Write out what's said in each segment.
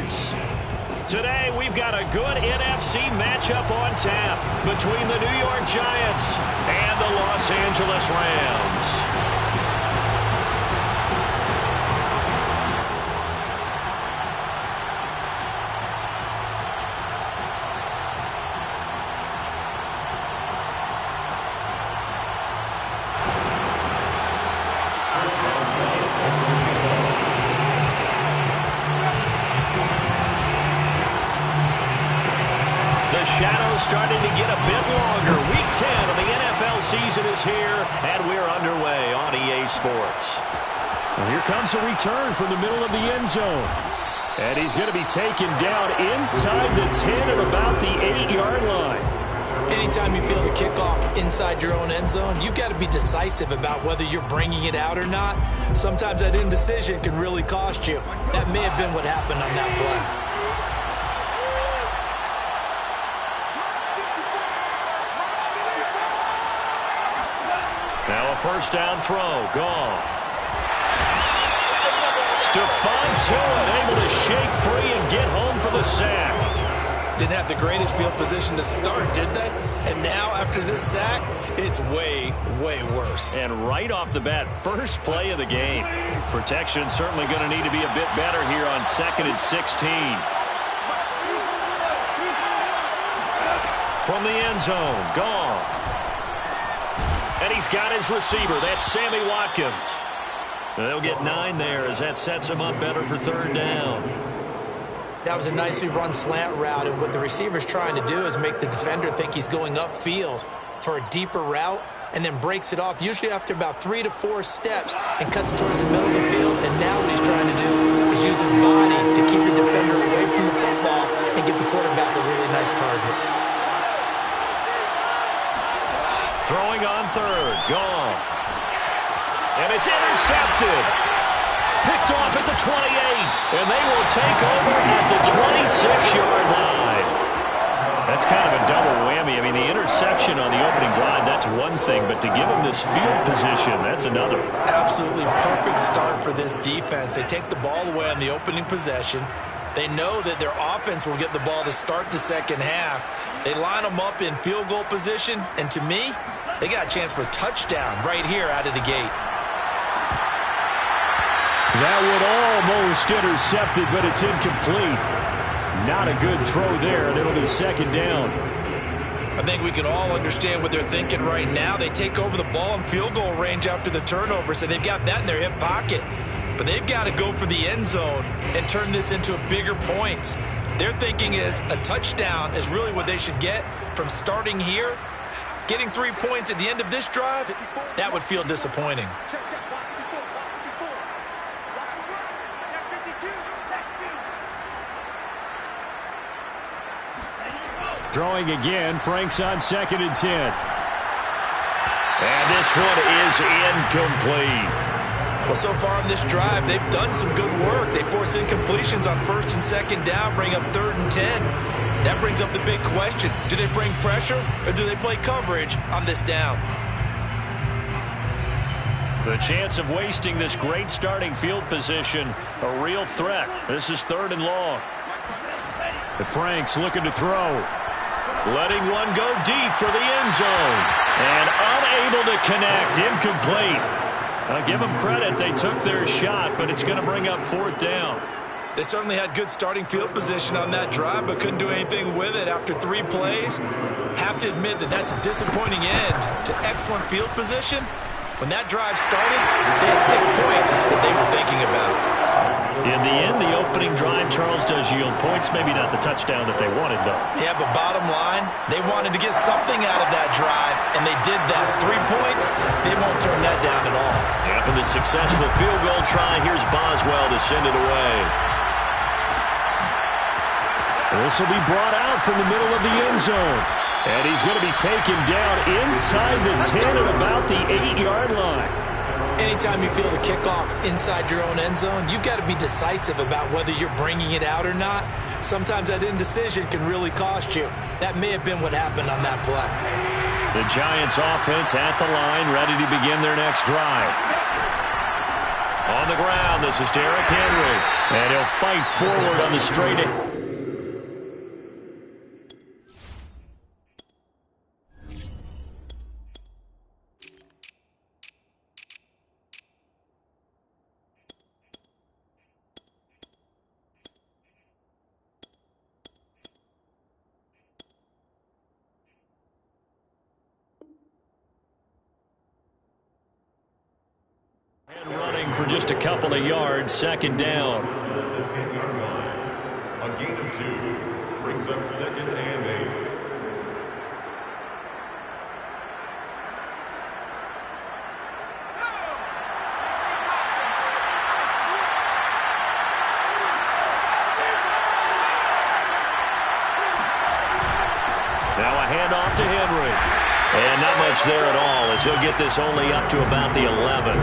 Sports. Today, we've got a good NFC matchup on tap between the New York Giants and the Los Angeles Rams. Shadow's starting to get a bit longer. Week 10 of the NFL season is here, and we're underway on EA Sports. Well, here comes a return from the middle of the end zone. And he's going to be taken down inside the 10 at about the 8-yard line. Anytime you feel the kickoff inside your own end zone, you've got to be decisive about whether you're bringing it out or not. Sometimes that indecision can really cost you. That may have been what happened on that play. Now a first down throw. Gone. Stephon Tuitt able to shake free and get home for the sack. Didn't have the greatest field position to start, did they? And now after this sack, it's way, way worse. And right off the bat, first play of the game. Protection certainly going to need to be a bit better here on 2nd and 16. From the end zone. Gone. And he's got his receiver. That's Sammy Watkins. They'll get 9 there as that sets him up better for 3rd down. That was a nicely run slant route, and what the receiver's trying to do is make the defender think he's going upfield for a deeper route and then breaks it off, usually after about 3 to 4 steps, and cuts towards the middle of the field. And now what he's trying to do is use his body to keep the defender away from the football and give the quarterback a really nice target. Throwing on 3rd. Goff. And it's intercepted. Picked off at the 28. And they will take over at the 26-yard line. That's kind of a double whammy. I mean, the interception on the opening drive, that's one thing. But to give him this field position, that's another. Absolutely perfect start for this defense. They take the ball away on the opening possession. They know that their offense will get the ball to start the second half. They line them up in field goal position. And to me, they got a chance for a touchdown right here out of the gate. That would almost intercepted, but it's incomplete. Not a good throw there, and it'll be 2nd down. I think we can all understand what they're thinking right now. They take over the ball in field goal range after the turnover, so they've got that in their hip pocket. But they've got to go for the end zone and turn this into a bigger points. Their thinking is a touchdown is really what they should get from starting here. Getting 3 points at the end of this drive, that would feel disappointing. Throwing again, Frank's on 2nd and 10. And this one is incomplete. Well, so far on this drive, they've done some good work. They force incompletions on 1st and 2nd down, bring up 3rd and 10. That brings up the big question. Do they bring pressure or do they play coverage on this down? The chance of wasting this great starting field position, a real threat. This is 3rd and long. The Frank's looking to throw. Letting one go deep for the end zone. And unable to connect. Incomplete. I'll give them credit. They took their shot, but it's going to bring up 4th down. They certainly had good starting field position on that drive, but couldn't do anything with it after 3 plays. Have to admit that that's a disappointing end to excellent field position. When that drive started, they had 6 points that they were thinking about. In the end, the opening drive, Charles, does yield points. Maybe not the touchdown that they wanted, though. Yeah, but bottom line, they wanted to get something out of that drive, and they did that. 3 points, they won't turn that down at all. After the successful field goal try, here's Boswell to send it away. This will be brought out from the middle of the end zone. And he's going to be taken down inside the 10 at about the 8-yard line. Anytime you feel the kickoff inside your own end zone, you've got to be decisive about whether you're bringing it out or not. Sometimes that indecision can really cost you. That may have been what happened on that play. The Giants offense at the line, ready to begin their next drive. On the ground, this is Derrick Henry. And he'll fight forward on the straight. And running for just a couple of yards, second down. The 10-yard line. A gain of 2 brings up 2nd and 8. Now a handoff to Henry. And not much there at all as he'll get this only up to about the 11.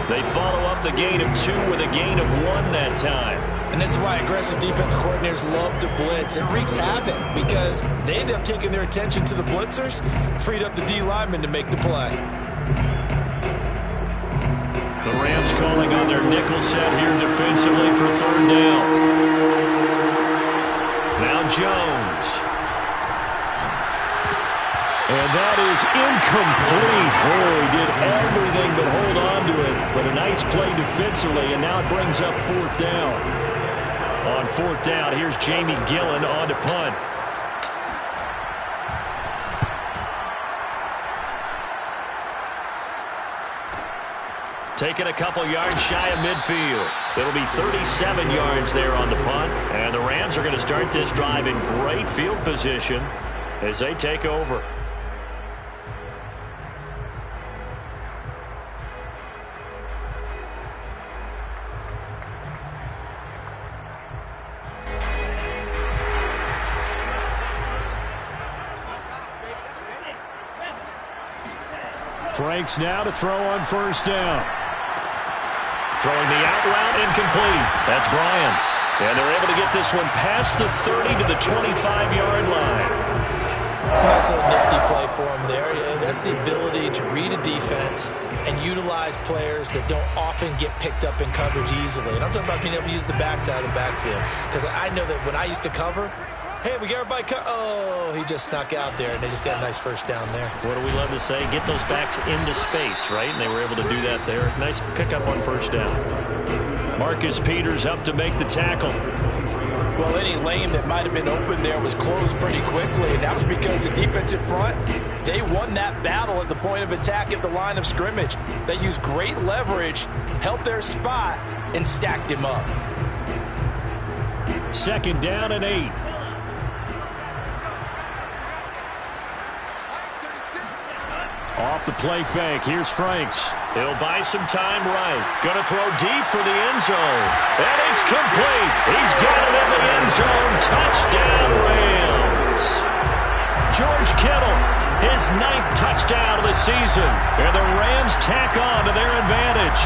They follow up the gain of 2 with a gain of 1 that time. And this is why aggressive defensive coordinators love to blitz. It wreaks havoc because they end up taking their attention to the blitzers, freed up the D lineman to make the play. The Rams calling on their nickel set here defensively for third down. Now Jones. And that is incomplete. Oh, he did everything but hold on to it. But a nice play defensively, and now it brings up fourth down. On fourth down, here's Jamie Gillen on to punt. Taking a couple yards shy of midfield. It'll be 37 yards there on the punt. And the Rams are going to start this drive in great field position as they take over. Franks now to throw on first down. Throwing the out route incomplete. That's Bryant. And they're able to get this one past the 30 to the 25-yard line. Nice little nifty play for him there. Yeah, that's the ability to read a defense and utilize players that don't often get picked up in coverage easily. And I'm talking about being able to use the backside of the backfield. Because I know that when I used to cover, hey, we got everybody oh, he just snuck out there, and they just got a nice first down there. What do we love to say? Get those backs into space, right? And they were able to do that there. Nice pickup on first down. Marcus Peters up to make the tackle. Well, any lane that might have been open there was closed pretty quickly, and that was because the defensive front, they won that battle at the point of attack at the line of scrimmage. They used great leverage, held their spot, and stacked him up. Second down and 8. Off the play fake. Here's Franks. He'll buy some time right. Going to throw deep for the end zone. And it's complete. He's got it in the end zone. Touchdown, Rams. George Kittle, his 9th touchdown of the season. And the Rams tack on to their advantage.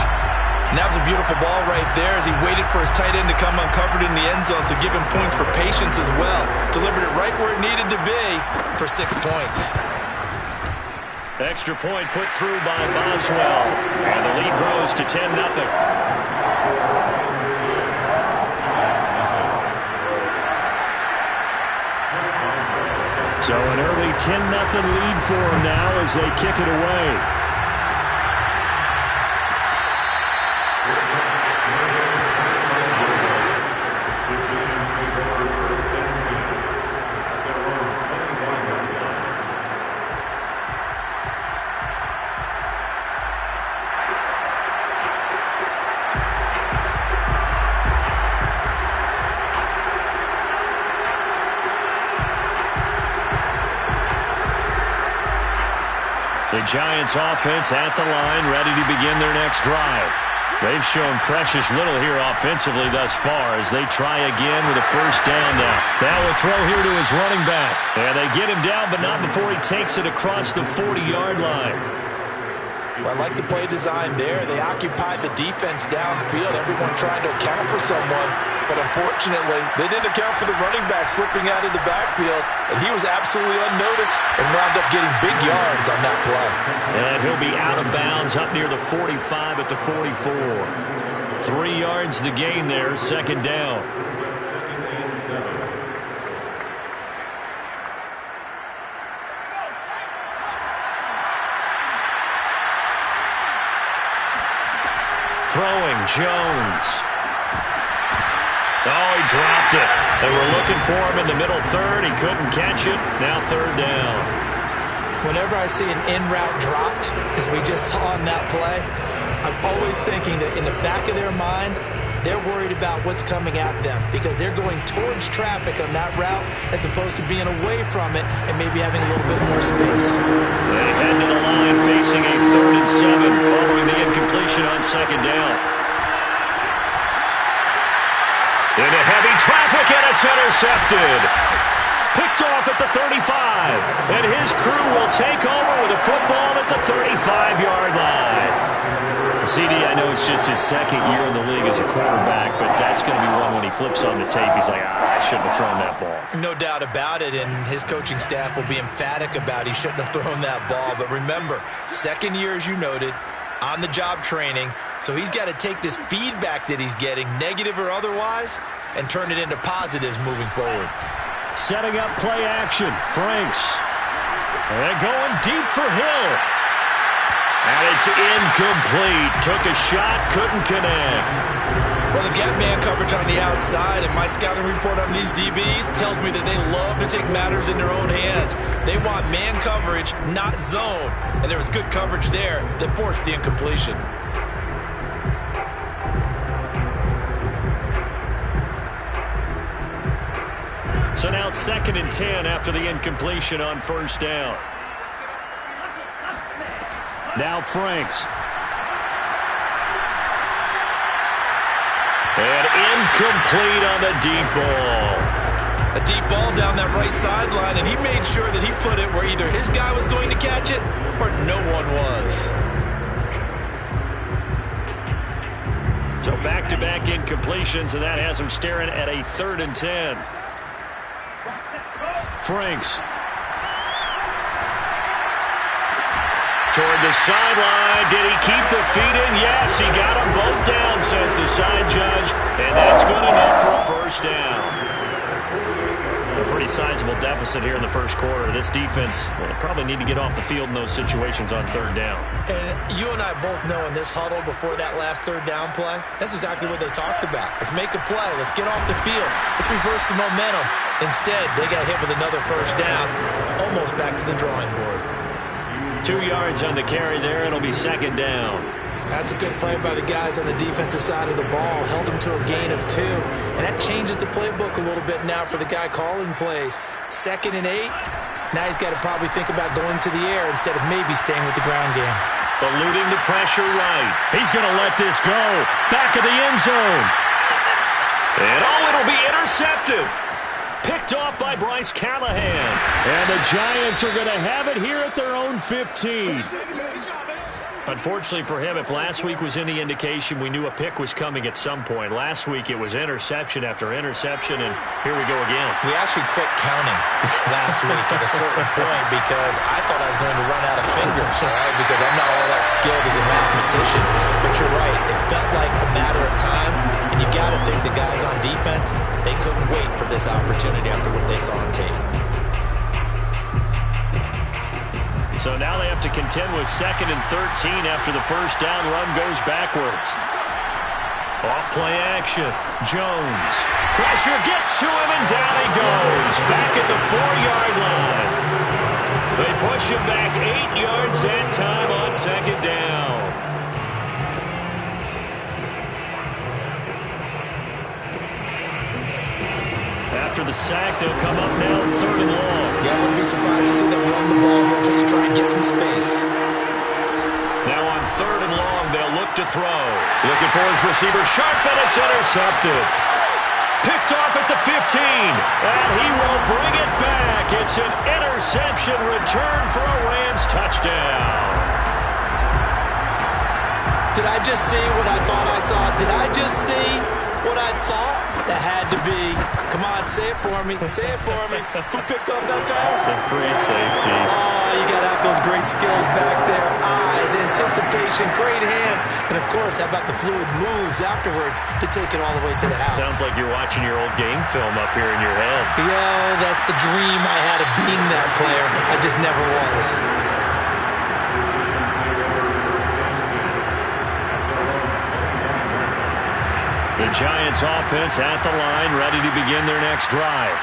And that was a beautiful ball right there as he waited for his tight end to come uncovered in the end zone, so give him points for patience as well. Delivered it right where it needed to be for 6 points. Extra point put through by Boswell. And the lead grows to 10-0. So an early 10-0 lead for them now as they kick it away. The Giants offense at the line, ready to begin their next drive. They've shown precious little here offensively thus far as they try again with a first down now. Now a throw here to his running back. And they get him down, but not before he takes it across the 40-yard line. Well, I like the play design there. They occupied the defense downfield, everyone trying to account for someone. But unfortunately, they didn't account for the running back slipping out of the backfield. And he was absolutely unnoticed and wound up getting big yards on that play. And he'll be out of bounds up near the 45 at the 44. 3 yards the gain there, second down. Second and 7. Throwing, Jones. Oh, he dropped it. They were looking for him in the middle third. He couldn't catch it. Now third down. Whenever I see an in-route dropped, as we just saw in that play, I'm always thinking that in the back of their mind, they're worried about what's coming at them because they're going towards traffic on that route as opposed to being away from it and maybe having a little bit more space. They head to the line facing a 3rd and 7 following the incompletion on second down. Into heavy traffic, and it's intercepted. Picked off at the 35, and his crew will take over with a football at the 35-yard line. CD, I know it's just his second year in the league as a quarterback, but that's going to be one when he flips on the tape. He's like, I shouldn't have thrown that ball. No doubt about it, and his coaching staff will be emphatic about he shouldn't have thrown that ball. But remember, second year, as you noted, on-the-job training, so he's got to take this feedback that he's getting, negative or otherwise, and turn it into positives moving forward. Setting up play action. Franks. And going deep for Hill. And it's incomplete. Took a shot, couldn't connect. Well, they've got man coverage on the outside, and my scouting report on these DBs tells me that they love to take matters in their own hands. They want man coverage, not zone. And there was good coverage there that forced the incompletion. So now 2nd and 10 after the incompletion on first down. Now Franks. And incomplete on the deep ball. A deep ball down that right sideline, and he made sure that he put it where either his guy was going to catch it or no one was. So back-to-back incompletions, and that has him staring at a 3rd and 10. Franks. Toward the sideline. Did he keep the feet in? Yes, he got them both down, says the side judge. And that's good enough for a first down. A pretty sizable deficit here in the first quarter. This defense will probably need to get off the field in those situations on 3rd down. And you and I both know in this huddle before that last 3rd down play, that's exactly what they talked about. Let's make a play. Let's get off the field. Let's reverse the momentum. Instead, they got hit with another first down, almost back to the drawing board. 2 yards on the carry there. It'll be 2nd down. That's a good play by the guys on the defensive side of the ball. Held them to a gain of 2. And that changes the playbook a little bit now for the guy calling plays. 2nd and 8. Now he's got to probably think about going to the air instead of maybe staying with the ground game. Eluding the pressure right. He's going to let this go. Back of the end zone. And it'll be intercepted. Picked off by Bryce Callahan. And the Giants are going to have it here at their own 15. Unfortunately for him, if last week was any indication, we knew a pick was coming at some point. Last week it was interception after interception, and here we go again. We actually quit counting last week at a certain point because I thought I was going to run out of fingers, all right, because I'm not all that skilled as a mathematician. But you're right, it felt like a matter of time, and you got to think the guys on defense, they couldn't wait for this opportunity after what they saw on tape. So now they have to contend with 2nd and 13 after the first down run goes backwards. Off play action. Jones. Pressure gets to him, and down he goes. Back at the 4-yard line. They push him back 8 yards that time on 2nd down. After the sack, they'll come up now 3rd and long. Yeah, I wouldn't be surprised to see them run the ball here just to try and get some space. Now on 3rd and long, they'll look to throw. Looking for his receiver, Sharp, and it's intercepted. Picked off at the 15, and he will bring it back. It's an interception return for a Rams touchdown. Did I just see what I thought I saw? Did I just see What I thought, that had to be. Come on, say it for me. Say it for me. Who picked up that pass? A free safety. Oh, you got to have those great skills back there. Eyes, anticipation, great hands. And, of course, how about the fluid moves afterwards to take it all the way to the house? Sounds like you're watching your old game film up here in your head. Yeah, that's the dream I had of being that player. I just never was. The Giants offense at the line, ready to begin their next drive.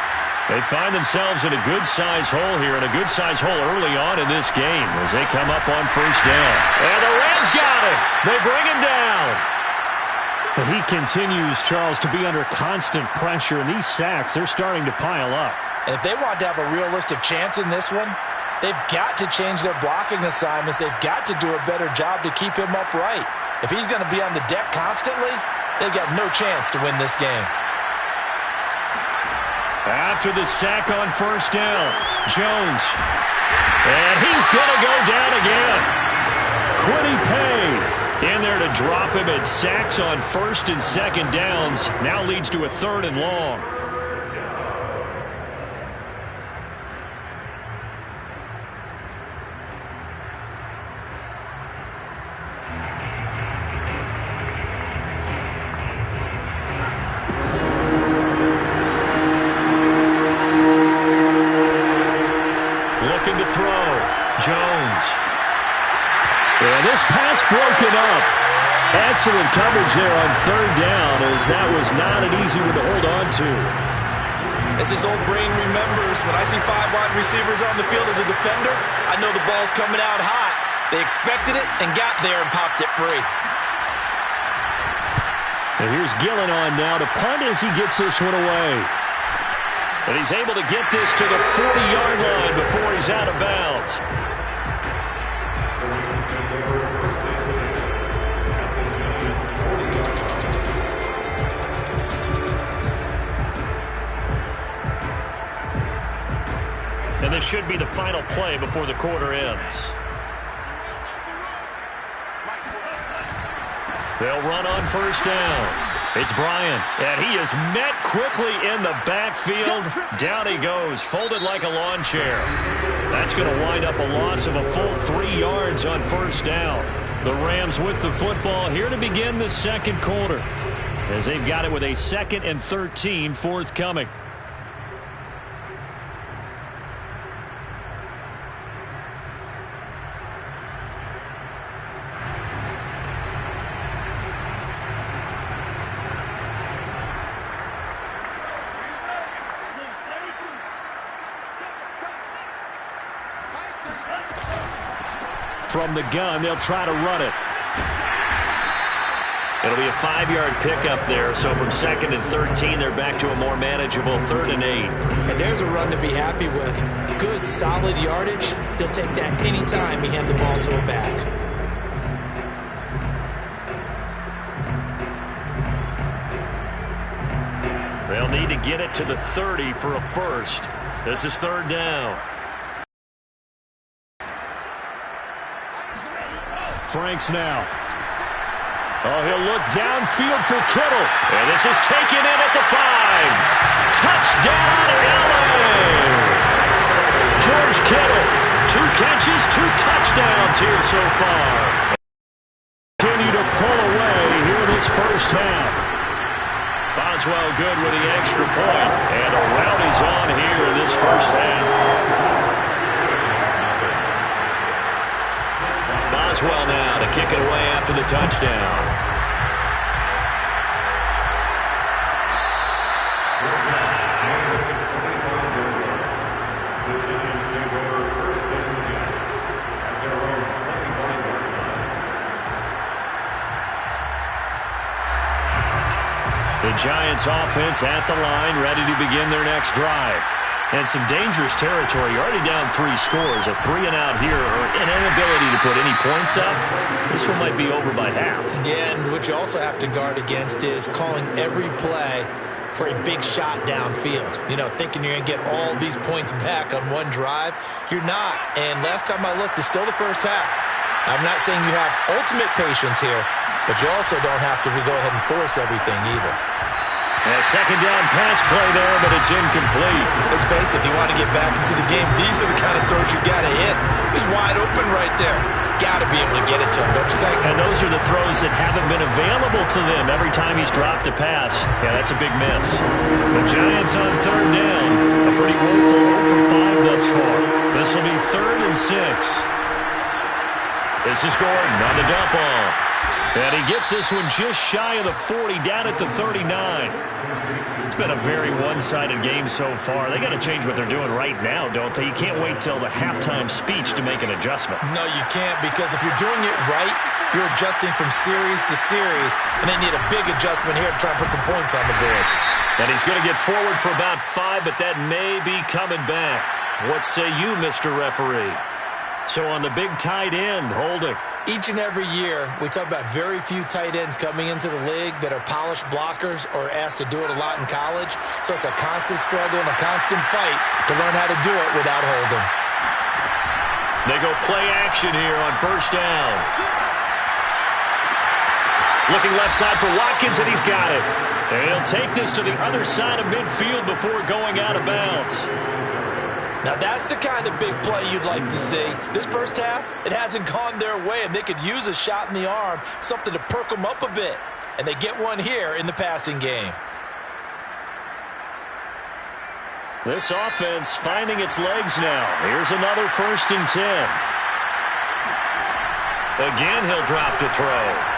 They find themselves in a good-sized hole here, and a good-sized hole early on in this game as they come up on first down. And the Rams got him. They bring him down. But he continues, Charles, to be under constant pressure, and these sacks, they're starting to pile up. And if they want to have a realistic chance in this one, they've got to change their blocking assignments. They've got to do a better job to keep him upright. If he's going to be on the deck constantly, they've got no chance to win this game. After the sack on first down, Jones. And he's going to go down again. Quiddy Pay in there to drop him at sacks on first and second downs. Now leads to a 3rd and long. Looking to throw. Jones. And this pass broken up. Excellent coverage there on 3rd down, as that was not an easy one to hold on to. As his old brain remembers, when I see 5 wide receivers on the field as a defender, I know the ball's coming out hot. They expected it and got there and popped it free. And here's Gillen on now to punt as he gets this one away. And he's able to get this to the 40-yard line before he's out of bounds. And this should be the final play before the quarter ends. They'll run on first down. It's Bryant, and he is met quickly in the backfield. Down he goes, folded like a lawn chair. That's going to wind up a loss of a full 3 yards on first down. The Rams with the football here to begin the second quarter, as they've got it with a 2nd and 13 forthcoming. From the gun, they'll try to run it. It'll be a 5-yard pickup there, so from 2nd and 13, they're back to a more manageable 3rd and 8. And there's a run to be happy with. Good, solid yardage. He'll take that anytime he hand the ball to a back. They'll need to get it to the 30 for a first. This is 3rd down. Franks now. Oh, he'll look downfield for Kittle. And this is taken in at the 5. Touchdown, LA! George Kittle, 2 catches, 2 touchdowns here so far. Continue to pull away here in this first half. Boswell good with the extra point. And a rowdy's on here in this first half. Boswell now to kick it away after the touchdown. The Giants take over 1st and 10 at their own 25-yard line. The Giants offense at the line, ready to begin their next drive. And some dangerous territory. You're already down 3 scores. A 3-and-out here, or an inability to put any points up. This one might be over by half. Yeah, and what you also have to guard against is calling every play for a big shot downfield. You know, thinking you're going to get all these points back on one drive. You're not. And last time I looked, it's still the first half. I'm not saying you have ultimate patience here, but you also don't have to go ahead and force everything either. A second down pass play there, but it's incomplete. Let's face it, if you want to get back into the game, these are the kind of throws you got to hit. He's wide open right there. Got to be able to get it to him, don't you think? And those are the throws that haven't been available to them every time he's dropped a pass. Yeah, that's a big miss. The Giants on third down. A pretty woeful 0 for 5 thus far. This will be 3rd and 6. This is Gordon on the dump off. And he gets this one just shy of the 40, down at the 39. It's been a very one-sided game so far. They got to change what they're doing right now, don't they? You can't wait till the halftime speech to make an adjustment. No, you can't, because if you're doing it right, you're adjusting from series to series, and they need a big adjustment here to try and put some points on the board. And he's going to get forward for about 5, but that may be coming back. What say you, Mr. Referee? So on the big tight end, holding. Each and every year, we talk about very few tight ends coming into the league that are polished blockers or asked to do it a lot in college. So it's a constant struggle and a constant fight to learn how to do it without holding. They go play action here on first down. Looking left side for Watkins, and he's got it. And he'll take this to the other side of midfield before going out of bounds. Now, that's the kind of big play you'd like to see. This first half, it hasn't gone their way, and they could use a shot in the arm, something to perk them up a bit. And they get one here in the passing game. This offense finding its legs now. Here's another 1st and 10. Again, he'll drop to throw.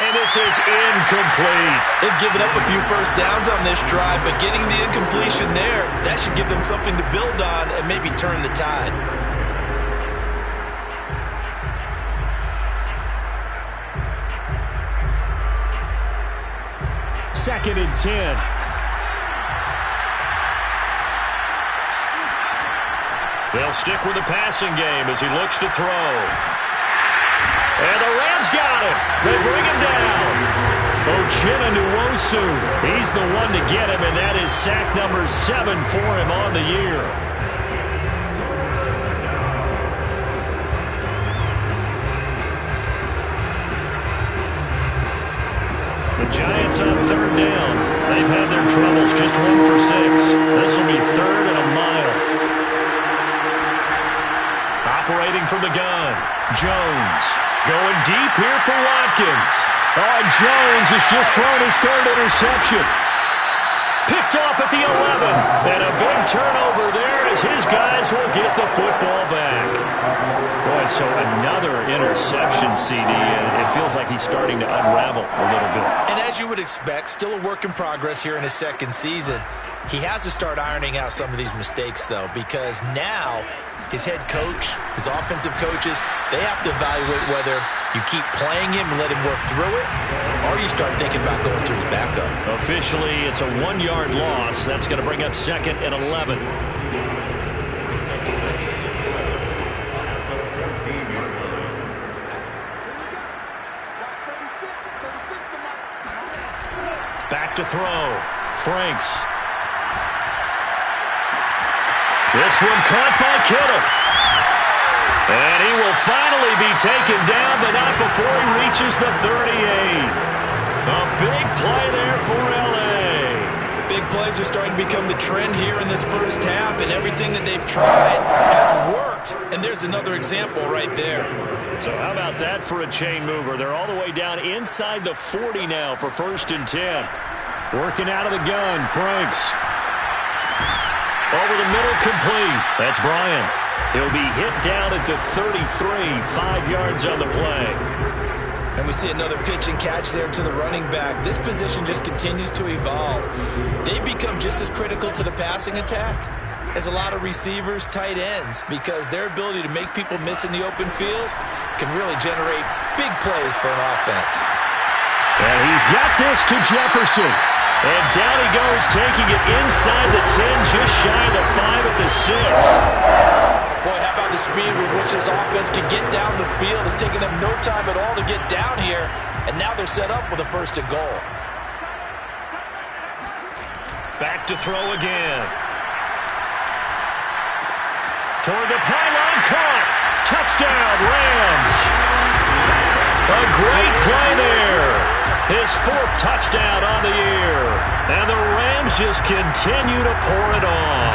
And this is incomplete. They've given up a few first downs on this drive, but getting the incompletion there, that should give them something to build on and maybe turn the tide. Second and 10. They'll stick with the passing game as he looks to throw. And the Rams got him. They bring him down. Uchenna Nwosu. He's the one to get him, and that is sack number 7 for him on the year. The Giants on third down. They've had their troubles, just 1 for 6. This will be 3rd and a mile. Operating from the gun, Jones. Going deep here for Watkins. Oh, Jones has just thrown his 3rd interception. Picked off at the 11. And a big turnover there as his guys will get the football back. Boy, so another interception, CD, and it feels like he's starting to unravel a little bit. And as you would expect, still a work in progress here in his 2nd season. He has to start ironing out some of these mistakes, though, because now his head coach, his offensive coaches, they have to evaluate whether you keep playing him and let him work through it, or you start thinking about going to his backup. Officially, it's a 1-yard loss. That's going to bring up 2nd and 11. Back to throw. Franks. This one caught by Kittle. And he will finally be taken down, but not before he reaches the 38. A big play there for L.A. Big plays are starting to become the trend here in this first half, and everything that they've tried has worked. And there's another example right there. So how about that for a chain mover? They're all the way down inside the 40 now for 1st and 10. Working out of the gun, Franks. Over the middle, complete. That's Bryant. He'll be hit down at the 33, 5 yards on the play. And we see another pitch and catch there to the running back. This position just continues to evolve. They become just as critical to the passing attack as a lot of receivers, tight ends, because their ability to make people miss in the open field can really generate big plays for an offense. And he's got this to Jefferson. And down he goes, taking it inside the 10, just shy of the 5 at the 6. Boy, how about the speed with which this offense can get down the field? It's taken them no time at all to get down here, and now they're set up with a 1st and goal. Back to throw again. Toward the pylon, caught. Touchdown, Rams. A great play there. His 4th touchdown on the year. And the Rams just continue to pour it on.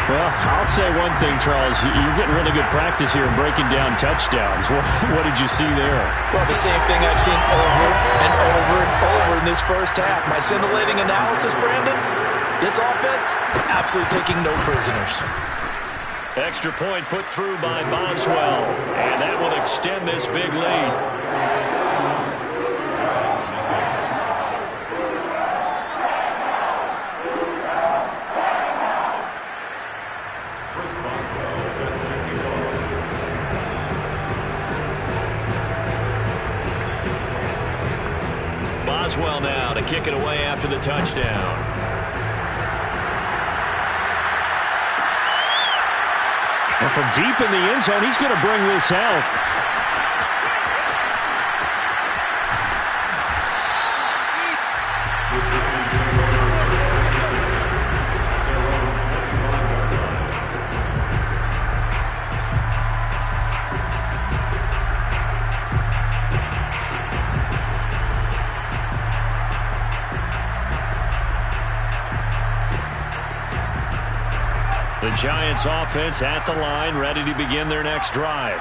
Well, I'll say one thing, Charles. You're getting really good practice here in breaking down touchdowns. What did you see there? Well, the same thing I've seen over and over and over in this first half. My scintillating analysis, Brandon, this offense is absolutely taking no prisoners. Extra point put through by Boswell. And that will extend this big lead. Boswell now to kick it away after the touchdown. Well, from deep in the end zone, he's going to bring this out. The Giants offense at the line, ready to begin their next drive.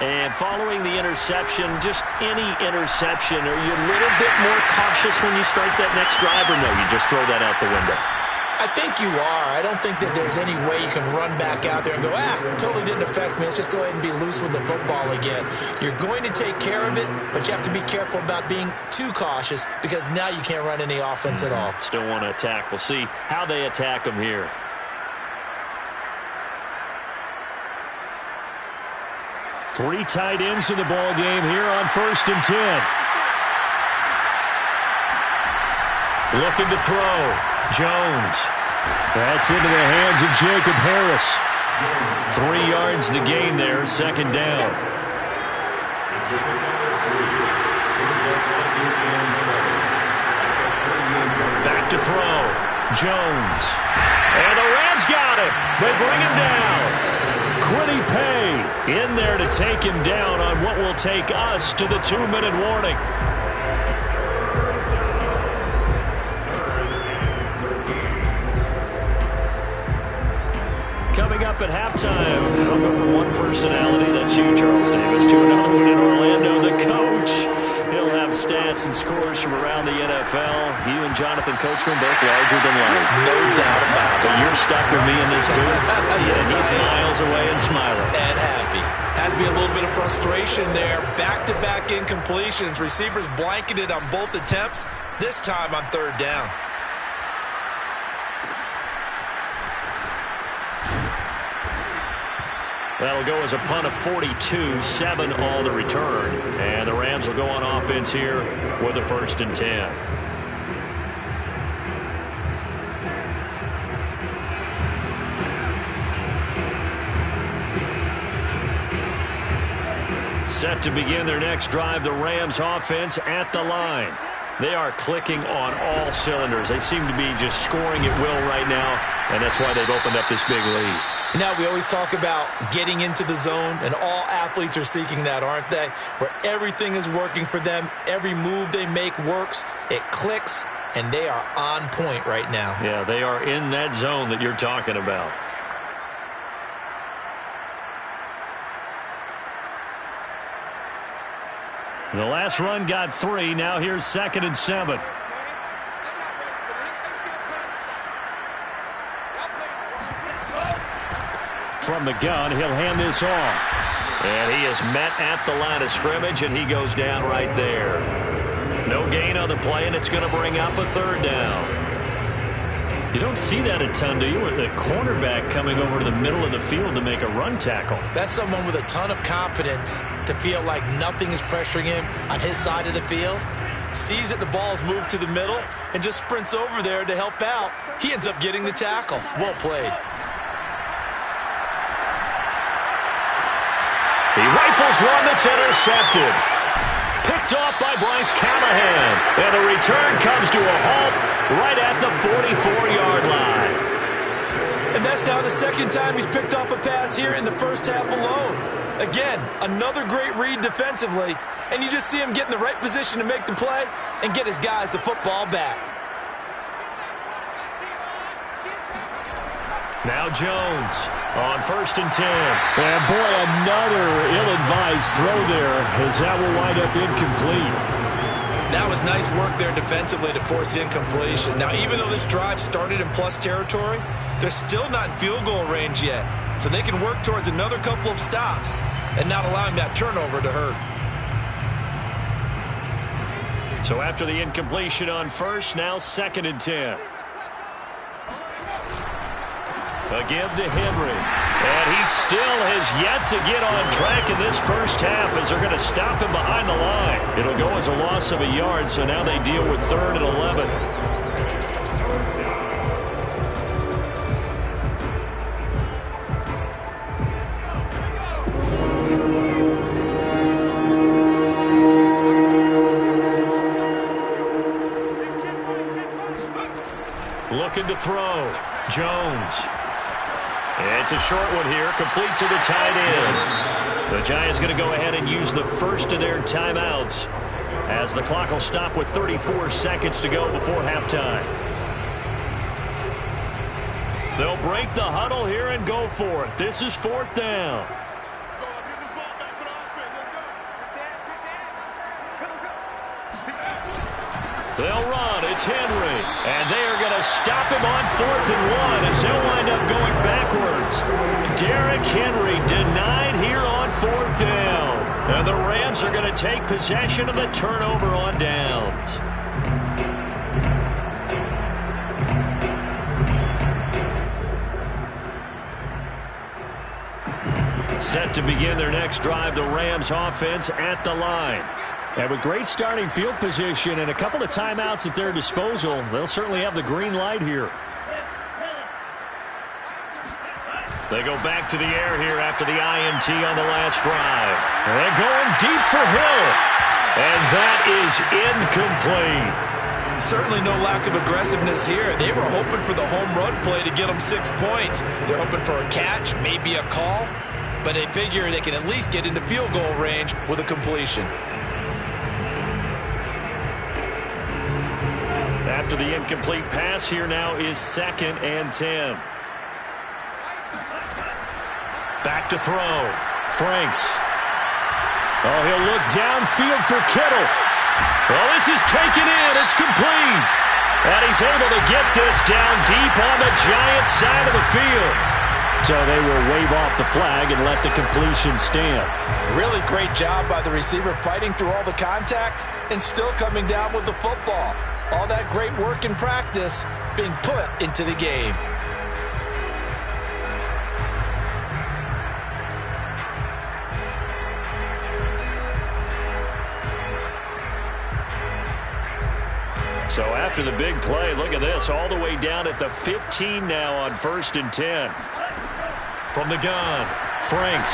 And following the interception, just any interception, are you a little bit more cautious when you start that next drive, or no, you just throw that out the window? I think you are. I don't think that there's any way you can run back out there and go, totally didn't affect me. Let's just go ahead and be loose with the football again. You're going to take care of it, but you have to be careful about being too cautious because now you can't run any offense at all. Still want to attack. We'll see how they attack them here. Three tight ends in the ball game here on 1st and 10. Looking to throw. Jones. That's into the hands of Jacob Harris. 3 yards the gain there, 2nd down. Back to throw. Jones. And the Rams got him. They bring him down. Quiddy Pay in there to take him down on what will take us to the 2-minute warning. Coming up at halftime, I'll go from one personality, that's you, Charles Davis, to another one in Orlando, the coach. He'll have stats and scores from around the NFL. You and Jonathan Coachman both larger than life. No doubt about it. But you're stuck with me in this booth. Yes, and he's miles away and smiling. And happy. Has to be a little bit of frustration there. Back-to-back incompletions. Receivers blanketed on both attempts. This time on 3rd down. That'll go as a punt of 42, 7 all to return. And the Rams will go on offense here with a 1st and 10. Set to begin their next drive, the Rams offense at the line. They are clicking on all cylinders. They seem to be just scoring at will right now, and that's why they've opened up this big lead. Now, we always talk about getting into the zone, and all athletes are seeking that, aren't they? Where everything is working for them. Every move they make works. It clicks, and they are on point right now. Yeah, they are in that zone that you're talking about. The last run got 3. Now here's 2nd and 7. From the gun, he'll hand this off. And he is met at the line of scrimmage, and he goes down right there. No gain on the play, and it's going to bring up a 3rd down. You don't see that a ton, do you? The cornerback coming over to the middle of the field to make a run tackle. That's someone with a ton of confidence to feel like nothing is pressuring him on his side of the field. Sees that the ball's moved to the middle and just sprints over there to help out. He ends up getting the tackle. Well played. He rifles one that's intercepted. Picked off by Bryce Callahan. And the return comes to a halt right at the 44-yard line. And that's now the 2nd time he's picked off a pass here in the first half alone. Again, another great read defensively, and you just see him get in the right position to make the play and get his guys the football back. Now Jones on 1st and 10. And boy, another ill-advised throw there, as that will wind up incomplete. That was nice work there defensively to force incompletion. Now, even though this drive started in plus territory, they're still not in field goal range yet. So they can work towards another couple of stops and not allowing that turnover to hurt. So after the incompletion on 1st, now 2nd and 10. Again to Henry. And he still has yet to get on track in this first half as they're going to stop him behind the line. It'll go as a loss of a yard, so now they deal with 3rd and 11. Looking to throw. Jones. It's a short one here, complete to the tight end. The Giants going to go ahead and use the first of their timeouts as the clock will stop with 34 seconds to go before halftime. They'll break the huddle here and go for it. This is 4th down. They'll run. It's Henry. And they are going to stop him on 4th and 1 as they'll wind up going backwards. Derrick Henry denied here on 4th down. And the Rams are going to take possession of the turnover on downs. Set to begin their next drive, the Rams offense at the line. And with great starting field position and a couple of timeouts at their disposal, they'll certainly have the green light here. They go back to the air here after the INT on the last drive. They're going deep for Hill. And that is incomplete. Certainly no lack of aggressiveness here. They were hoping for the home run play to get them 6 points. They're hoping for a catch, maybe a call. But they figure they can at least get into field goal range with a completion. After the incomplete pass, here now is 2nd and 10. Back to throw. Franks. Oh, he'll look downfield for Kittle. Oh, this is taken in. It's complete. And he's able to get this down deep on the Giants side of the field. So they will wave off the flag and let the completion stand. Really great job by the receiver fighting through all the contact and still coming down with the football. All that great work in practice being put into the game. So after the big play, look at this, all the way down at the 15 now on 1st and 10. From the gun, Franks.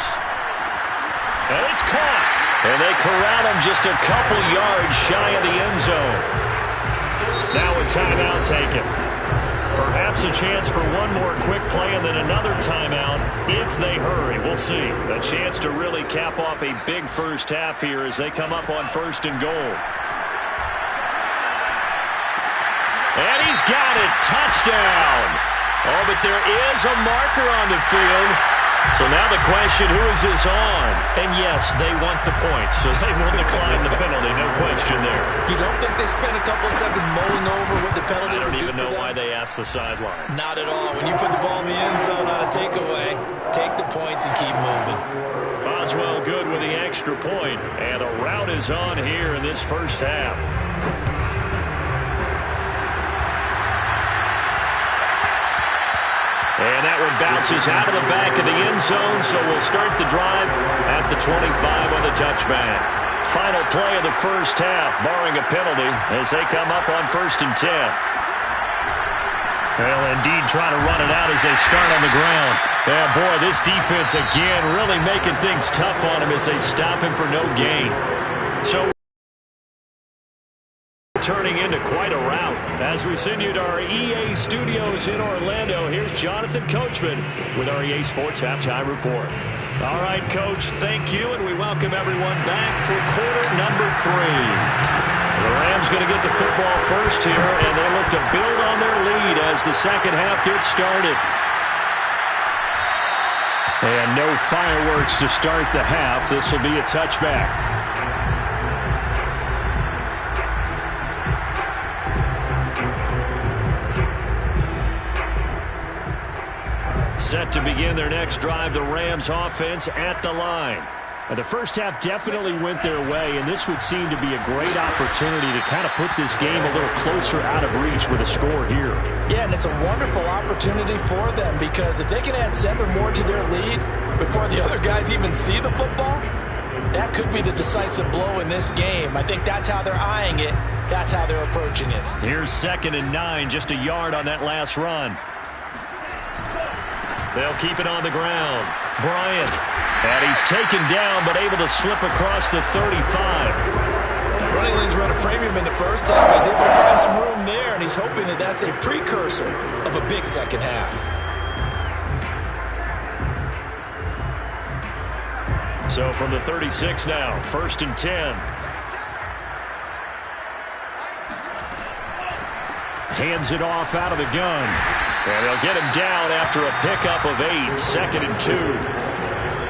And it's caught. And they corral him just a couple yards shy of the end zone. Now a timeout taken. Perhaps a chance for one more quick play and then another timeout if they hurry. We'll see. A chance to really cap off a big first half here as they come up on 1st and goal. And he's got it. Touchdown. Oh, but there is a marker on the field. So now the question, who is this on? And yes, they want the points, so they will decline the penalty. No question there. You don't think they spent a couple seconds mulling over what the penalty I don't would do even for know them? why they asked the sideline. Not at all. When you put the ball in the end zone on a takeaway, take the points and keep moving. Boswell good with the extra point, and a rout is on here in this first half. And that one bounces out of the back of the end zone, so we'll start the drive at the 25 on the touchback. Final play of the first half, barring a penalty, as they come up on 1st and 10. Well, indeed, trying to run it out as they start on the ground. Yeah, boy, this defense, again, really making things tough on him as they stop him for no gain. So turning into quite a rout. As we send you to our EA studios in Orlando, here's Jonathan Coachman with our EA Sports Halftime Report. All right, Coach, thank you, and we welcome everyone back for quarter number 3. The Rams going to get the football first here, and they look to build on their lead as the second half gets started. And no fireworks to start the half. This will be a touchback. Set to begin their next drive, the Rams offense at the line. And the first half definitely went their way, and this would seem to be a great opportunity to kind of put this game a little closer out of reach with a score here. Yeah, and it's a wonderful opportunity for them because if they can add 7 more to their lead before the other guys even see the football, that could be the decisive blow in this game. I think that's how they're eyeing it. That's how they're approaching it. Here's 2nd and 9, just a yard on that last run. They'll keep it on the ground. Bryant. And he's taken down, but able to slip across the 35. Running lanes run a premium in the first half. He's able to find some room there, and he's hoping that that's a precursor of a big second half. So from the 36 now, 1st and 10. Hands it off out of the gun. And they'll get him down after a pickup of 8, 2nd and 2.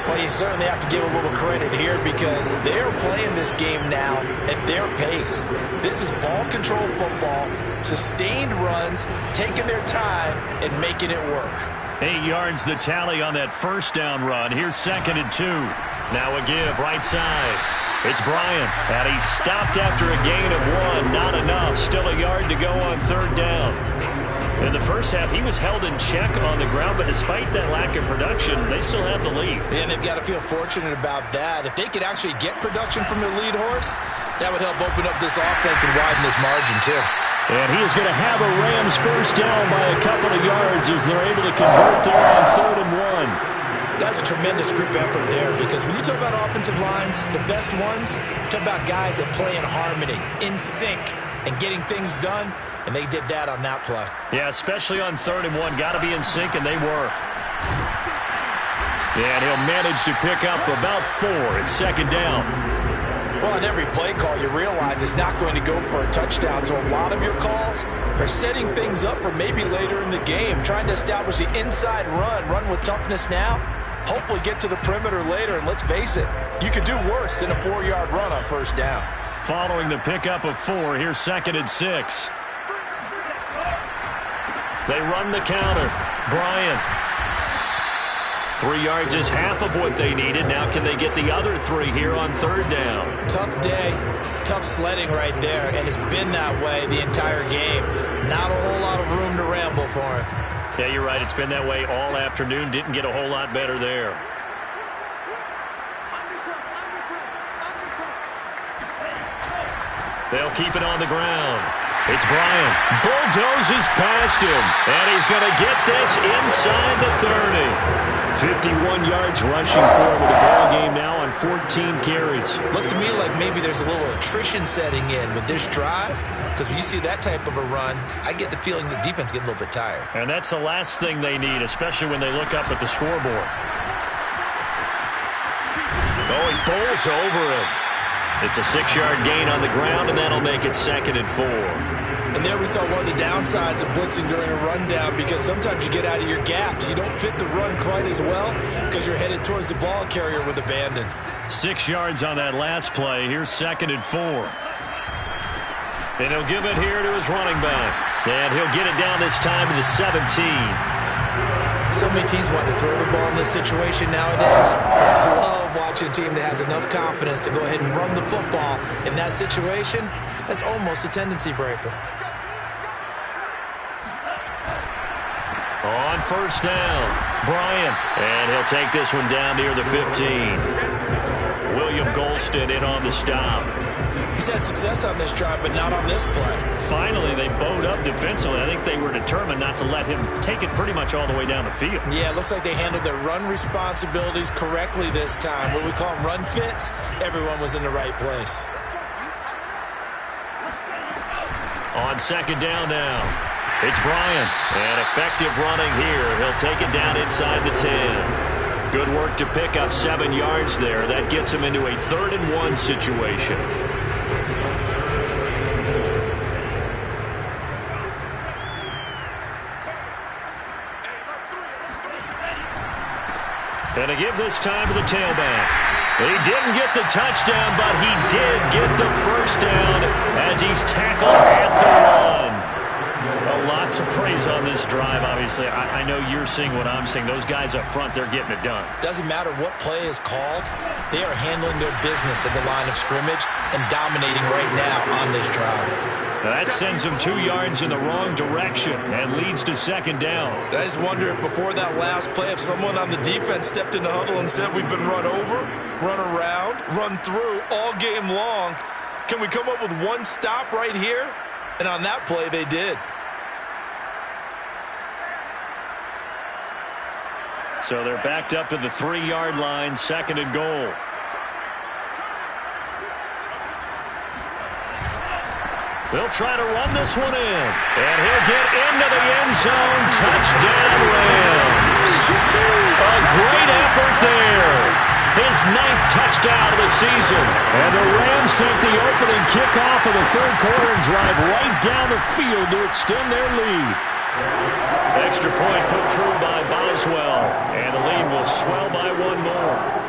Well, you certainly have to give a little credit here because they're playing this game now at their pace. This is ball control football, sustained runs, taking their time and making it work. 8 yards the tally on that first down run. Here's 2nd and 2. Now a give right side. It's Bryant, and he's stopped after a gain of 1. Not enough. Still a yard to go on 3rd down. In the first half, he was held in check on the ground, but despite that lack of production, they still have the lead. And they've got to feel fortunate about that. If they could actually get production from their lead horse, that would help open up this offense and widen this margin, too. And he is going to have a Rams first down by a couple of yards as they're able to convert there on 3rd and 1. That's a tremendous group effort there because when you talk about offensive lines, the best ones, talk about guys that play in harmony, in sync, and getting things done. And they did that on that play. Yeah, especially on 3rd and 1. Got to be in sync, and they were. And he'll manage to pick up about 4. It's 2nd down. Well, on every play call, you realize it's not going to go for a touchdown. So a lot of your calls are setting things up for maybe later in the game, trying to establish the inside run with toughness now, hopefully get to the perimeter later. And let's face it, you could do worse than a 4-yard run on 1st down. Following the pickup of 4, here's 2nd and 6. They run the counter. Bryant. 3 yards is half of what they needed. Now can they get the other 3 here on 3rd down? Tough day. Tough sledding right there. And it's been that way the entire game. Not a whole lot of room to ramble for him. Yeah, you're right. It's been that way all afternoon. Didn't get a whole lot better there. They'll keep it on the ground. It's Bryant. Bulldozes past him. And he's going to get this inside the 30. 51 yards rushing forward with the ball game now on 14 carries. Looks to me like maybe there's a little attrition setting in with this drive. Because when you see that type of a run, I get the feeling the defense getting a little bit tired. And that's the last thing they need, especially when they look up at the scoreboard. Oh, he bowls over him. It's a 6-yard gain on the ground, and that'll make it 2nd and 4. And there we saw one of the downsides of blitzing during a rundown because sometimes you get out of your gaps. You don't fit the run quite as well because you're headed towards the ball carrier with abandon. 6 yards on that last play. Here's 2nd and 4. And he'll give it here to his running back. And he'll get it down this time to the 17. So many teams want to throw the ball in this situation nowadays. But I love watching a team that has enough confidence to go ahead and run the football in that situation. That's almost a tendency breaker. On 1st down, Bryant. And he'll take this one down near the 15. William Golston in on the stop. He's had success on this drive, but not on this play. Finally, they bowed up defensively. I think they were determined not to let him take it pretty much all the way down the field. Yeah, it looks like they handled their run responsibilities correctly this time. What we call them run fits, everyone was in the right place. On second down now, it's Bryant. And effective running here. He'll take it down inside the 10. Good work to pick up 7 yards there. That gets him into a 3rd-and-1 situation. And a give this time to the tailback. He didn't get the touchdown, but he did get the first down as he's tackled at the 1. A lot to praise on this drive, obviously. I know you're seeing what I'm seeing. Those guys up front, they're getting it done. Doesn't matter what play is called. They are handling their business at the line of scrimmage and dominating right now on this drive. Now that sends him 2 yards in the wrong direction and leads to second down. I just wonder if before that last play, if someone on the defense stepped in the huddle and said, we've been run over, run around, run through all game long. Can we come up with one stop right here? And on that play, they did. So they're backed up to the 3-yard line, 2nd and goal. They'll try to run this one in. And he'll get into the end zone. Touchdown, Rams. A great effort there. His 9th touchdown of the season. And the Rams take the opening kickoff of the 3rd quarter and drive right down the field to extend their lead. Extra point put through by Boswell. And the lead will swell by 1 more.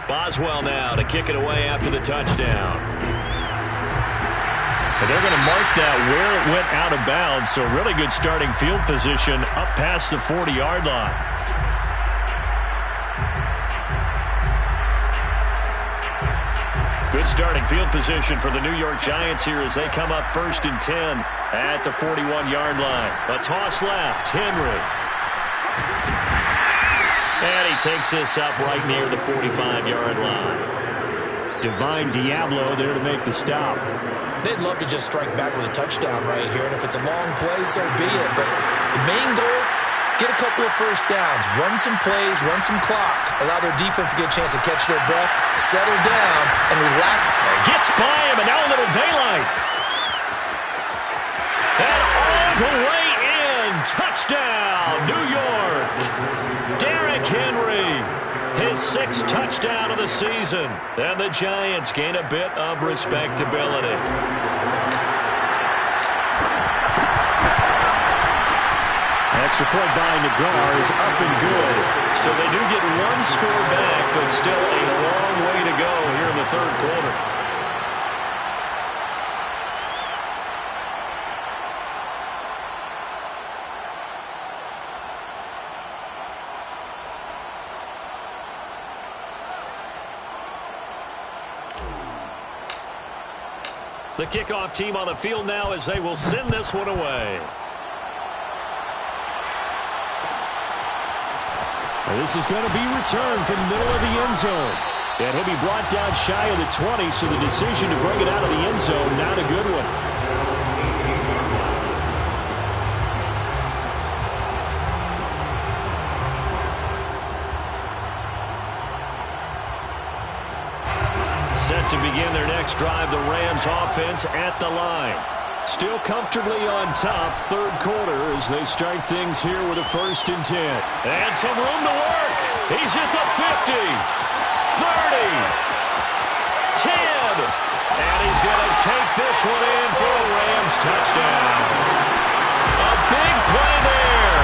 Boswell now to kick it away after the touchdown. And they're going to mark that where it went out of bounds, so really good starting field position up past the 40-yard line. Good starting field position for the New York Giants here as they come up 1st and 10 at the 41-yard line. A toss left, Henry. And he takes this up right near the 45-yard line. Divine Diablo there to make the stop. They'd love to just strike back with a touchdown right here, and if it's a long play, so be it. But the main goal, get a couple of first downs, run some plays, run some clock, allow their defense to get a chance to catch their breath, settle down, and relax. Gets by him, and now a little daylight. And all the way in. Touchdown, New York. Derrick Henry, his 6th touchdown of the season. And the Giants gain a bit of respectability. Extra point by Nagar is up and good. So they do get 1 score back, but still a long way to go here in the 3rd quarter. The kickoff team on the field now as they will send this one away. And this is going to be returned from the middle of the end zone. And he'll be brought down shy of the 20, so the decision to bring it out of the end zone, not a good one. Set to begin their next drive, the Rams offense at the line. Still comfortably on top, 3rd quarter as they start things here with a 1st and 10. And some room to work. He's at the 50, 30, 10. And he's going to take this one in for a Rams touchdown. A big play there.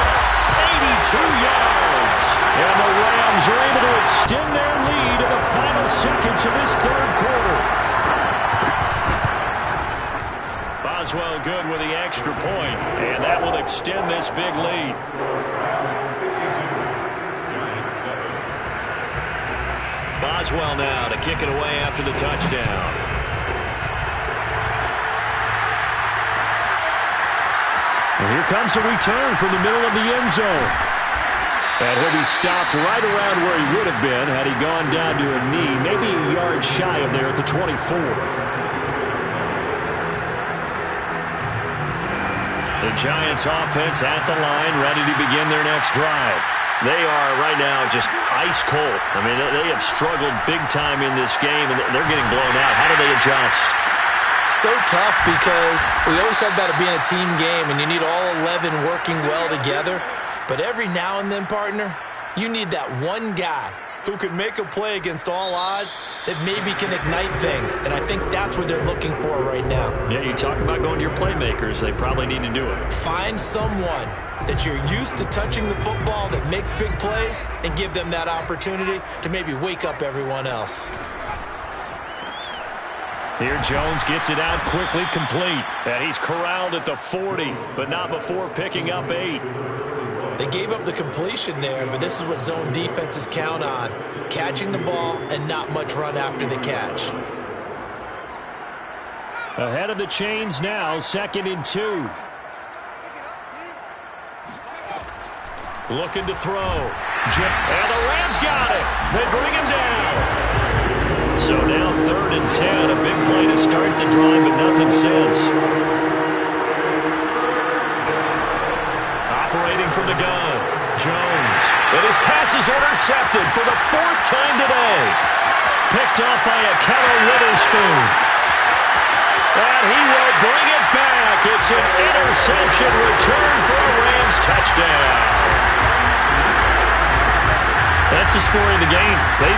82 yards. And the Rams are able to extend their lead in the final seconds of this 3rd quarter. Boswell good with the extra point, and that will extend this big lead. Boswell now to kick it away after the touchdown. And here comes a return from the middle of the end zone. And he'll be stopped right around where he would have been had he gone down to a knee, maybe a yard shy of there at the 24. The Giants offense at the line, ready to begin their next drive. They are right now just ice cold. I mean, they have struggled big time in this game, and they're getting blown out. How do they adjust? So tough because we always talk about it being a team game, and you need all 11 working well together. But every now and then, partner, you need that one guy who could make a play against all odds that maybe can ignite things. And I think that's what they're looking for right now. Yeah, you talk about going to your playmakers. They probably need to do it. Find someone that you're used to touching the football that makes big plays and give them that opportunity to maybe wake up everyone else. Here Jones gets it out quickly, complete. And he's corralled at the 40, but not before picking up 8. They gave up the completion there, but this is what zone defenses count on. Catching the ball and not much run after the catch. Ahead of the chains now, 2nd and 2. Looking to throw. And the Rams got it. They bring him down. So now 3rd and 10. A big play to start the drive, but nothing since. Operating from the gun, Jones. And his pass is intercepted for the 4th time today. Picked off by Ahkello Witherspoon. And he will bring it back. It's an interception return for a Rams touchdown. That's the story of the game. They